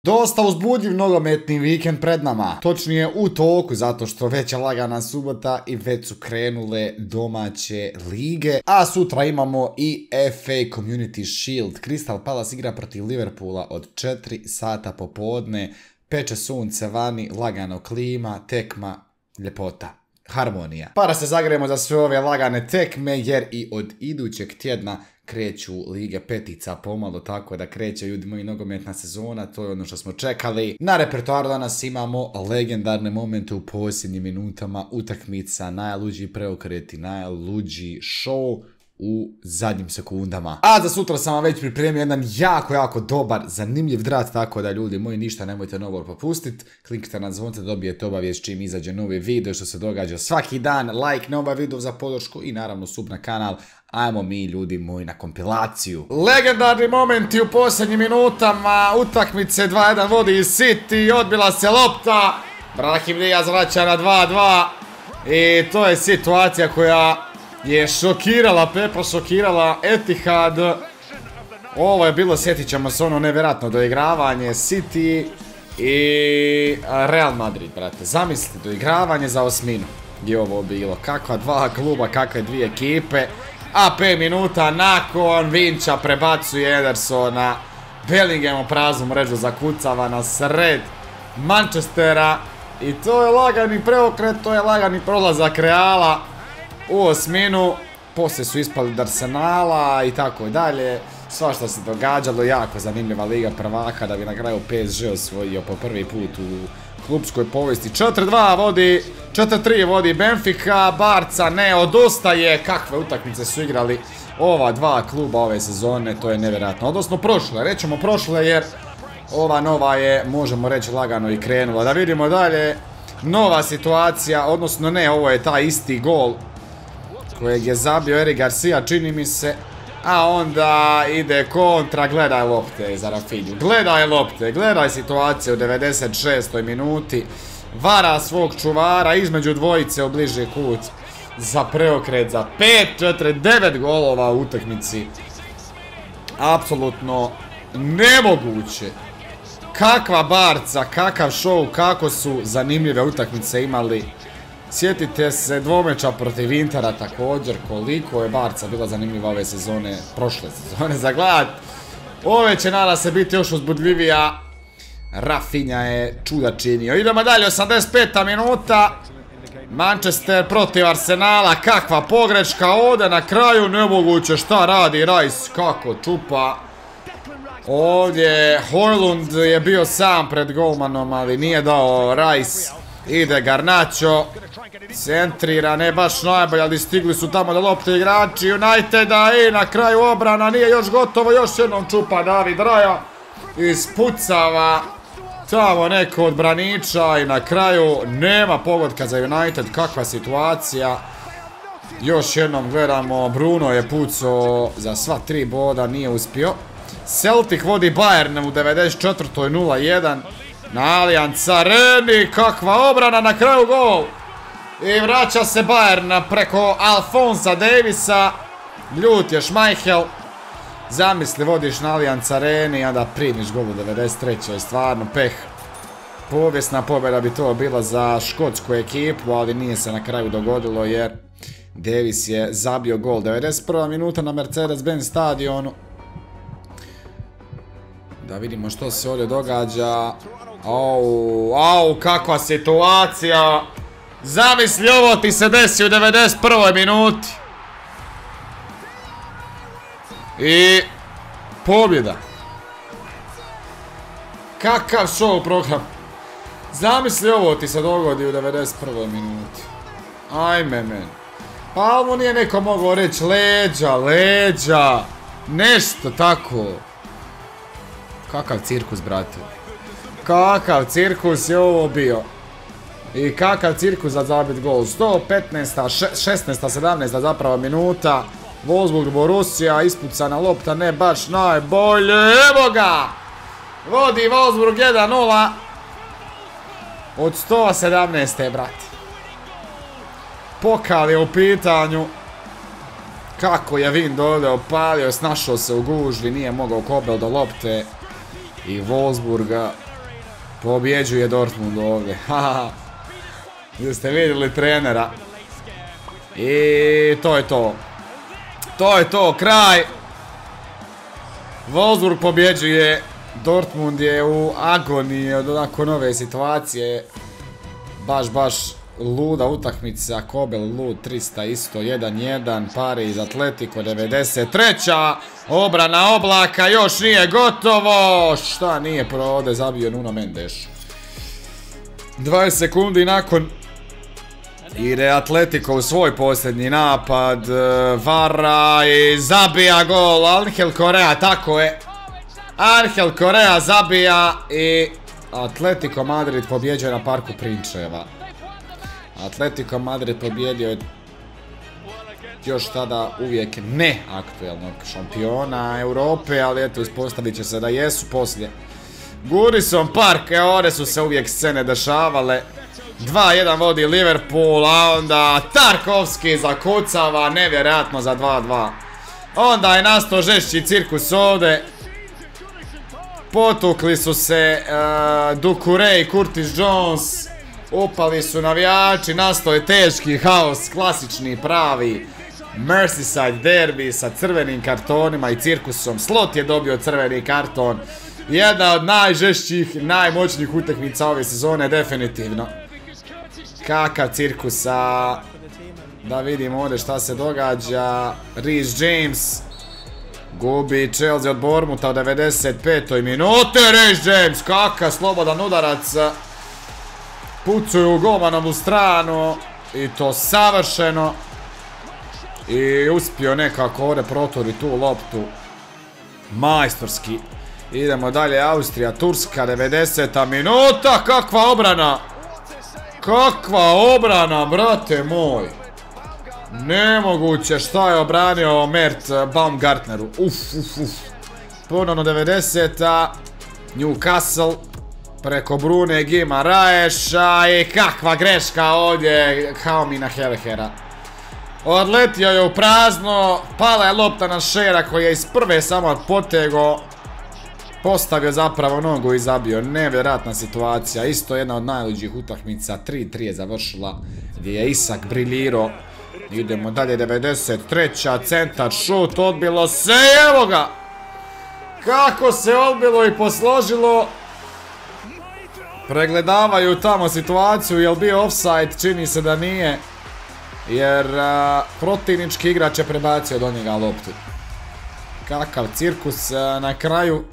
Dosta uzbudljiv nogometni vikend pred nama, točnije u toku zato što već je lagana subota i već su krenule domaće lige, a sutra imamo i FA Community Shield. Crystal Palace igra protiv Liverpoola od 4 sata popodne, peče sunce vani, lagano klima, tekma, ljepota. Harmonija. Pa da se zagrejemo za sve ove lagane tekme jer i od idućeg tjedna kreću lige petica pomalo, tako da kreće ljudi moji nogometna sezona, to je ono što smo čekali. Na repertoaru danas imamo legendarne momente u posljednjim minutama, utakmica, najluđi preokreti, najluđi show u zadnjim sekundama. A za sutra sam vam već pripremio jedan jako dobar, zanimljiv drat, tako da ljudi moji ništa nemojte novo propustiti. Kliknite na zvonce da dobijete obavijest čim izađe novi video što se događa svaki dan. Like na ovaj video za podršku i naravno sub na kanal. Ajmo mi ljudi moji na kompilaciju. Legendarni momenti u posljednjim minutama utakmice, 2-1 vodi City, odbila se lopta, Brahim Diaz vraća na 2-2 i to je situacija koja je šokirala Pepa, šokirala Etihad. Ovo je bilo, sjetit ćemo se, ono nevjerojatno doigravanje City i Real Madrid, brate. Zamislite, doigravanje za osminu je ovo bilo. Kakva dva kluba, kakve dvije ekipe. A 5 minuta nakon Vinča prebacuje Edersona, Bellingham u praznu mrežu zakucava na sred Manchestera i to je lagani preokret, to je lagani prolazak Reala u osminu. Poslije su ispali od Arsenala i tako dalje. Svašta se događalo, jako zanimljiva liga prvaka da bi na kraju PSG osvojio po prvi put u klubskoj povijesti. 4-2 vodi, 4-3 vodi Benfica, Barca ne odustaje. Kakve utakmice su igrali ova dva kluba ove sezone, to je nevjerojatno. Odnosno prošle, rećemo prošle jer ova nova je, možemo reći, lagano i krenula. Da vidimo dalje, nova situacija, odnosno ne, ovo je taj isti gol kojeg je zabio Eric Garcia, čini mi se. A onda ide kontra, gledaj lopte za Rafinju, gledaj lopte, gledaj situaciju u 96. minuti. Vara svog čuvara između dvojice u bliži kut za preokret za 5-4-9 golova u utakmici. Apsolutno nemoguće. Kakva Barca, kakav show, kako su zanimljive utakmice imali. Sjetite se dvomeča protiv Intera također, koliko je Barca bila zanimljiva ove sezone, prošle sezone za gledat. Ove će nadam se biti još uzbudljivija. Rafinha je čuda činio. Idemo dalje, 85. minuta. Manchester protiv Arsenala, kakva pogreška ovdje na kraju, nemoguće šta radi Rice, kako čupa. Ovdje Højlund je bio sam pred golmanom, ali nije dao Rice. Ide Garnacho, centrira, ne baš najbolje, ali stigli su tamo da lopte igrači Uniteda i na kraju obrana nije još gotovo, još jednom čupa David Raya, ispucava tamo neko od braniča i na kraju nema pogotka za United. Kakva situacija, još jednom gledamo, Bruno je pucao za sva 3 boda, nije uspio. Celtic vodi Bayern u 94. 0-1 na Allianz Areni, kakva obrana, na kraju gol. I vraća se Bayern preko Alfonsa Davisa, ljut je Schmeichel. Zamisli, vodiš na Allianz Areni, a da primiš gol u 93. Stvarno peh. Povijesna pobjeda bi to bila za škotsku ekipu, ali nije se na kraju dogodilo jer Davis je zabio gol. 91. minuta na Mercedes-Benz stadionu. Da vidimo što se ovdje događa. Au, kakva situacija. Zamisli, ovo ti se desi u 91. minuti. I pobjeda. Kakav show program. Zamisli, ovo ti se dogodi u 91. minuti. Ajme men. Pa ovo nije neko mogao reći leđa. Nešto tako. Kakav cirkus, brate. Kakav cirkus je ovo bio. I kakav cirkus za zabit gol. 16. zapravo minuta. Wolfsburg Borussia, ispucana lopta, ne baš najbolje. Evo ga! Vodi Wolfsburg 1-0. Od 117. brate. Pokal je u pitanju. Kako je Vind ovdje opalio, snašao se u gužvi, nije mogao Kobel do lopte. I Wolfsburga Pobjeđuje Dortmund ovdje. Gdje ste vidjeli trenera. I to je to. To je to, kraj. Wolfsburg pobjeđuje. Dortmund je u agoniji od onako nove situacije. Baš luda utakmica. Kobel lud 300 isto 1-1. Pariz Atletico 93. Obrana Oblaka još nije gotovo. Šta nije ovdje zabio Nuno Mendes. 20 sekundi nakon ide Atletico u svoj posljednji napad. Vara i zabija gol. Angel Correa, tako je. Angel Correa zabija i Atletico Madrid pobjeđuje na Parku Prinčeva. Atletico Madrid pobjedio je još tada uvijek neaktuelnog šampiona Europe, ali eto ispostavit će se da jesu poslije. Goodison Park, ovdje su se uvijek scene dešavale. 2-1 vodi Liverpool, a onda Tarkovski zakucava nevjerojatno za 2-2. Onda je nastao žešći cirkus ovdje. Potukli su se Doucouré i Curtis Jones. Upali su navijači, nastao je teški haos, klasični pravi Merseyside derbi sa crvenim kartonima i cirkusom. Slot je dobio crveni karton. Jedna od najžešćih, najmoćnijih utakmica ove sezone, definitivno. Kakav cirkus, da vidimo ovdje šta se događa. Reece James gubi Chelsea od Bournemoutha u 95. minuti. Reece James, kakav slobodan udarac. Pucuju golmanom u stranu i to savršeno. I uspio nekako ovdje proturiti tu loptu. Majstorski. Idemo dalje, Austrija, Turska, 90. minuta. Kakva obrana! Kakva obrana, brate moj! Nemoguće šta je obranio Mert Baumgartneru. Ponovno 90. Newcastle. Preko Brune Gimaraeša i kakva greška ovdje Haumina Helhera. Odletio je u prazno, pala je lopta na Šera koji je iz prve samo potego. Postavio zapravo nogu i zabio. Nevjerojatna situacija, isto jedna od najluđih utakmica. 3-3 je završila gdje je Isak briljirao. Idemo dalje, 93. centar, šut, odbilo se, evo ga! Kako se odbilo i posložilo. Pregledavaju tamo situaciju, je li bio offside, čini se da nije. Jer protivnički igrač je prebacio do njega loptu. Kakav cirkus na kraju.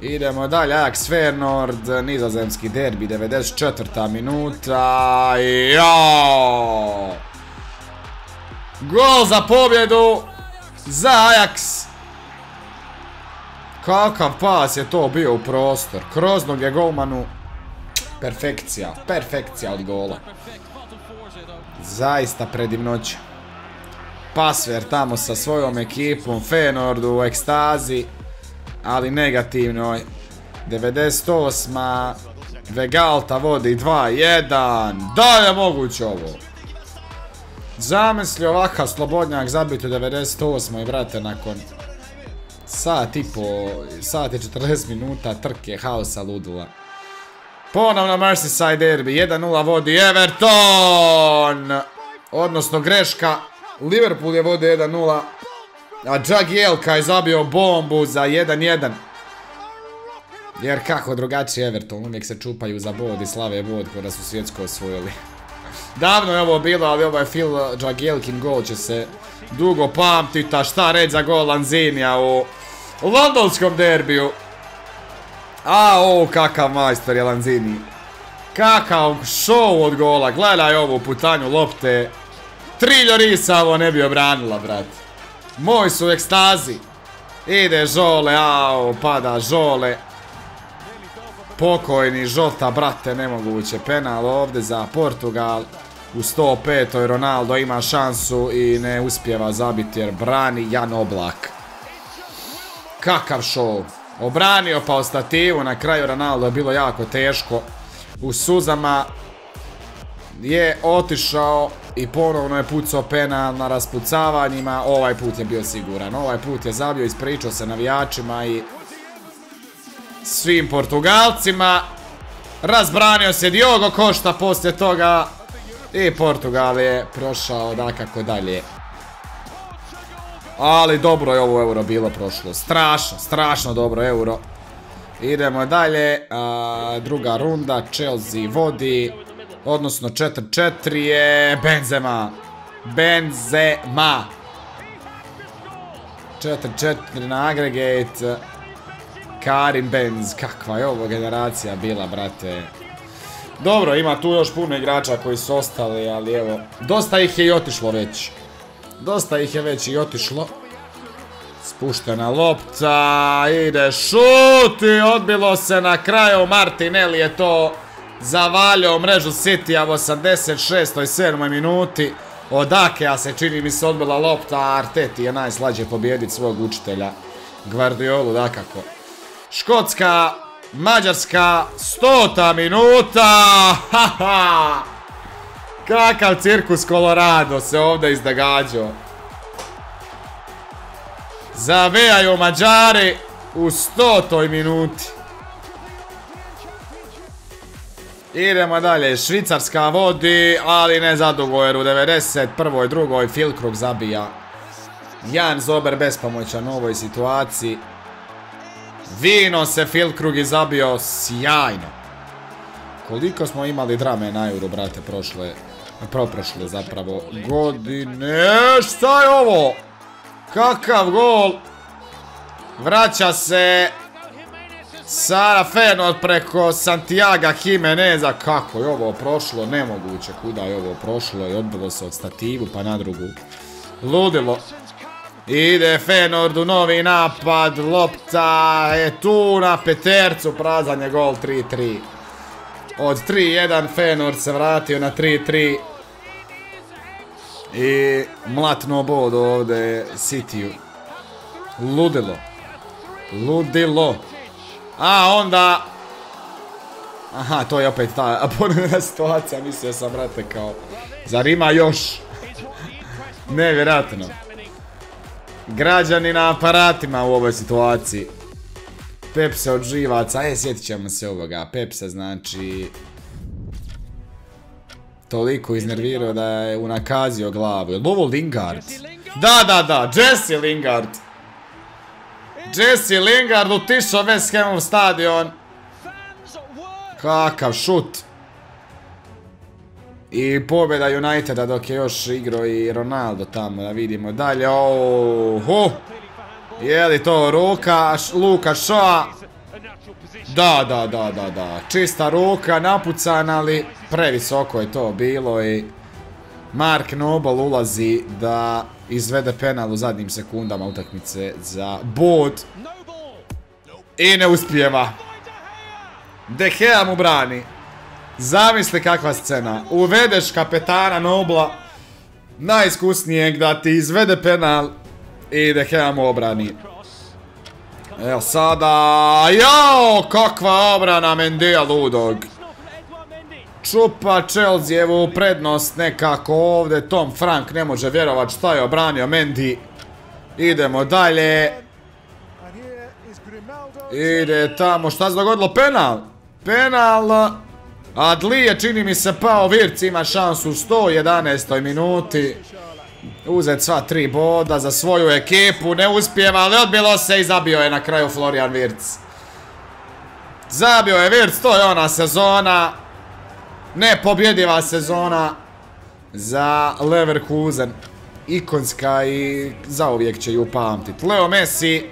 Idemo dalje, Ajax Feyenoord, nizozemski derbi, 94. minuta. Jao! Gol za pobjedu za Ajax. Kakav pas je to bio u prostor. Kroz noge golmanu. Perfekcija, perfekcija od gola. Zaista predivnoća. Pasver tamo sa svojom ekipom, Feyenoordu u ekstazi, ali negativnoj. 98. Vegalta vodi 2-1. Da je moguće ovo? Zamisli ovakav slobodnjak zabiti u 98. brate, nakon sat i 40 minuta trke, haosa, ludula. Ponovno Merseyside derbi, 1-0 vodi Everton. Odnosno greška, Liverpool je vodi 1-0. A Jagielka je zabio bombu za 1-1. Jer kako drugačije Everton, uvijek se čupaju za bod i slave bod kada su svjetsko osvojili. Davno je ovo bilo, ali ovo je Phil Jagielkin gol, će se dugo pamtiti. A šta reći za gol Lanzinija u londonskom derbiju. Kakav majstor je Lanzini. Kakav show od gola. Gledaj ovu putanju lopte. 3 Ljorisa ovo ne bi obranila, brat. Moj su u ekstazi. Ide Žole, pada Žole. Pokojni Žota, brate, nemoguće. Penal ovdje za Portugal. U 105. Ronaldo ima šansu i ne uspijeva zabiti jer brani Jan Oblak. Kakav show. Obranio pa o stativu, na kraju Ronaldo je bilo jako teško. U suzama je otišao i ponovno je pucao penal na raspucavanjima. Ovaj put je bio siguran, ovaj put je zabio, ispričao se navijačima i svim Portugalcima. Razbranio se Diogo Costa poslije toga. I Portugal je prošao dakako dalje. Ali dobro je ovo euro bilo prošlo. Strašno, strašno dobro euro. Idemo dalje. Druga runda. Chelsea vodi. Odnosno 4-4 je Benzema. Benzema. 4-4 na agregate. Karim Benz. Kakva je ovo generacija bila, brate. Dobro, ima tu još puno igrača koji su ostali, ali evo. Dosta ih je i otišlo već. Dosta ih je već i otišlo. Spuštena lopta. Ide šut i odbilo se na kraju. Martinelli je to zavalio mrežu Citya u 86. 7. minuti. Od Akea se čini mi se odbila lopta, a Arteti je najslađe pobijediti svog učitelja Guardiolu, dakako. Škotska, Mađarska, 100. minuta. Haha! Kakav cirkus Colorado se ovdje izdagađao. Zavejaju Mađari u 100. minuti. Idemo dalje, Švicarska vodi, ali ne zadugo jer u 91. i 2. Füllkrug zabija. Jan Zober bespomoćan u ovoj situaciji. Vino se Füllkrug i zabio sjajno. Koliko smo imali drame na Euro, brate, proprošle zapravo godine. Šta je ovo? Kakav gol? Vraća se Sara Feyenoord preko Santiago Jimeneza. Kako je ovo prošlo? Nemoguće. Kuda je ovo prošlo? I odbilo se od stativu pa na drugu. Ludilo. Ide Feyenoord u novi napad. Lopta je tu na petercu. Prazan je gol 3-3. Od 3-1 Feyenoord se vratio na 3-3. I mlatno bod ovdje Cityu. Ludilo. Ludilo. A onda... Aha, to je opet ta ponovna situacija. Mislio sam, brate, kao... Zar ima još? Nevjerojatno. Građani na aparatima u ovoj situaciji. Pep se od živaca. Sjetit ćemo se ovoga. Pep se, znači... Toliko iznervirao da je unakazio glavu. Je li ovo Lingard? Da. Jesse Lingard. Jesse Lingard utišao West Hamov stadion. Kakav šut. I pobjeda Uniteda dok je još igrao i Ronaldo tamo, da vidimo dalje. Je li to ruka Luka Shaw? Da. Čista ruka, napucana, ali previsoko je to bilo i Mark Noble ulazi da izvede penal u zadnjim sekundama utakmice za bod. I ne uspijeva. De Gea mu brani. Zamisli kakva scena. Uvedeš kapetana Nobla, najiskusnijeg, da ti izvede penal i De Gea mu obrani. Evo sada, jao, kakva obrana Mendija ludog. Čupa Chelseajevu prednost nekako ovdje. Tom Frank ne može vjerovat šta je obranio Mendy. Idemo dalje. Ide tamo, šta se dogodilo? Penal. Penal. Adli je, čini mi se, pao. Virc ima šansu u 111. minuti uzet sva 3 boda za svoju ekipu. Ne uspijeva, ali odbilo se i zabio je na kraju Florian Wirtz. Zabio je Wirtz, to je ona sezona. Nepobjediva sezona za Leverkusen. Ikonska i zauvijek će ju pamtit. Leo Messi.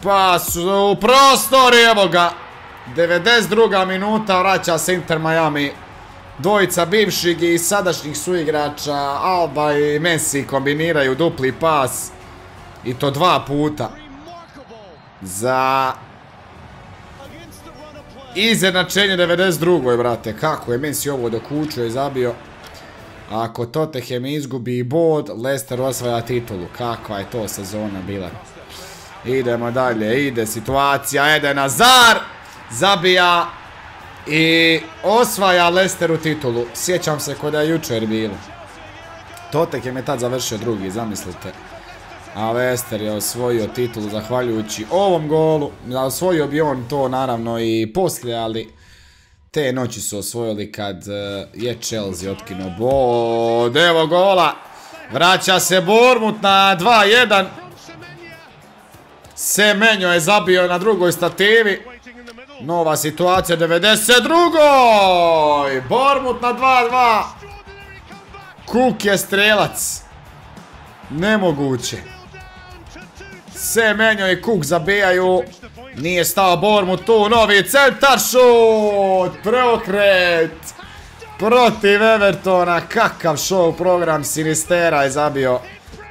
Pas u prostor, evo ga. 92. minuta, vraća se Inter Miami. Dvojica bivših i sadašnjih suigrača Alba i Messi kombiniraju dupli pas. I to 2 puta. Za izjednačenje 92. brate. Kako je Messi ovo dokučio i zabio. Ako Tottenham izgubi bod, Leicester osvaja titulu. Kakva je to sezona bila. Idemo dalje, ide situacija. Eden Hazard zabija i osvaja Leicesteru titulu. Sjećam se kod je jučer bilo. Tottenham je tad završio drugi, zamislite. A Leicester je osvojio titulu zahvaljujući ovom golu. Osvojio bi on to naravno i poslije, ali te noći su osvojili kad je Chelsea otkinuo bod. Evo gola. Vraća se Bournemouth na 2-1. Semenyo je zabio na drugoj stativi. Nova situacija 92. Bournemouth na 2-2. Cook je strelac. Nemoguće. Semenyo i Cook zabijaju. Nije stao Bournemouth tu. Novi centar šut. Preokret. Protiv Evertona. Kakav show program. Sinistera je zabio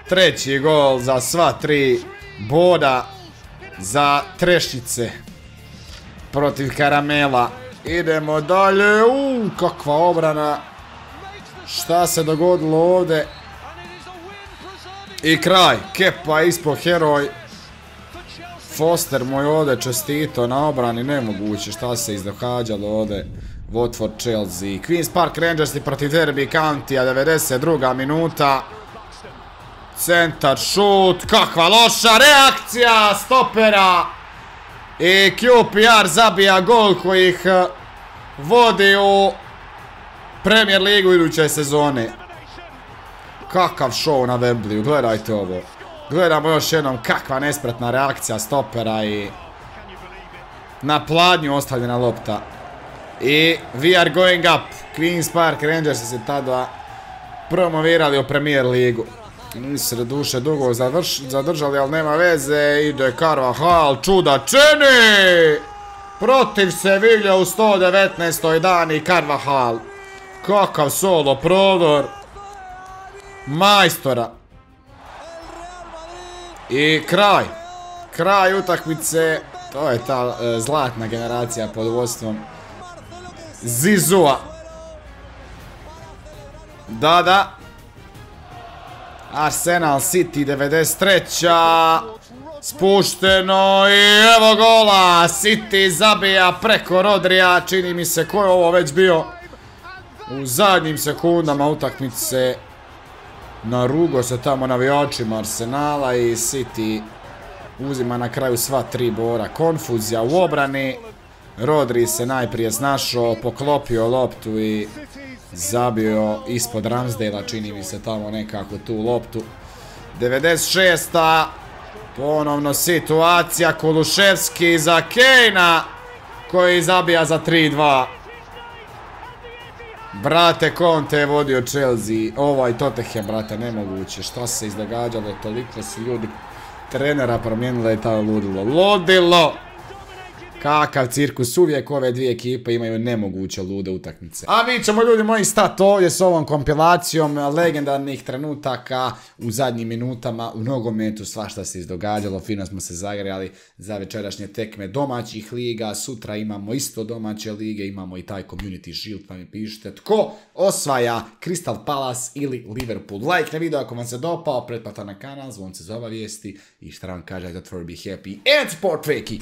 treći gol za sva tri boda. Za Trešnjice. Protiv Karamela. Idemo dalje. Kakva obrana. Šta se dogodilo ovdje? I kraj. Kepa ispod heroj. Foster mu je ovdje čestito na obrani. Nemoguće šta se izdogađalo ovdje. Watford Chelsea. Queen's Park Rangersi protiv Derby County-a. 92. minuta. Centar šut. Kakva loša reakcija stopera. I QPR zabija gol koji ih vodi u Premier ligu iduće sezone. Kakav show na Wembleyu, gledajte ovo. Gledamo još jednom kakva nespretna reakcija stopera i na pladnju ostavljena lopta. I we are going up. Queen's Park Rangers se tada promovirali u Premier ligu. Nisu se do duše dugo zadržali, ali nema veze. Ide Carvajal, čuda čini! Protiv Sevilla u 119. dani Carvajal. Kakav solo prodor. Majstora. I kraj. Kraj utakmice. To je ta zlatna generacija pod vodstvom Zizua. Da. Arsenal City 93. Spušteno i evo gola. City zabija preko Rodrija. Čini mi se ko je ovo već bio u zadnjim sekundama utakmice. Narugo se tamo navijačima Arsenala i City uzima na kraju sva tri bora. Konfuzija u obrani. Rodri se najprije snašao, poklopio loptu i zabio ispod Ramsdale-a, čini mi se tamo nekako tu loptu. 96. Ponovno situacija, Kulusevski za Kejna koji zabija za 3-2. Brate, Conte je vodio Chelsea, ovaj Tottenham, brate, nemoguće. Šta se izdogađalo, toliko su ljudi trenera promijenili i ta ludilo. Ludilo! Kakav cirkus, uvijek ove dvije ekipe imaju nemoguće lude utakmice. A mi ćemo, ljudi moji, stati ovdje s ovom kompilacijom legendarnih trenutaka u zadnjim minutama u nogometu. Svašta se izdogađalo, fino smo se zagrejali za večerašnje tekme domaćih liga. Sutra imamo isto domaće lige, imamo i taj Community Shield, pa mi pišite tko osvaja Crystal Palace ili Liverpool. Like na video ako vam se dopao, pretplata na kanal, zvonce za obavijesti i šta vam kaže that for be happy and sport fake.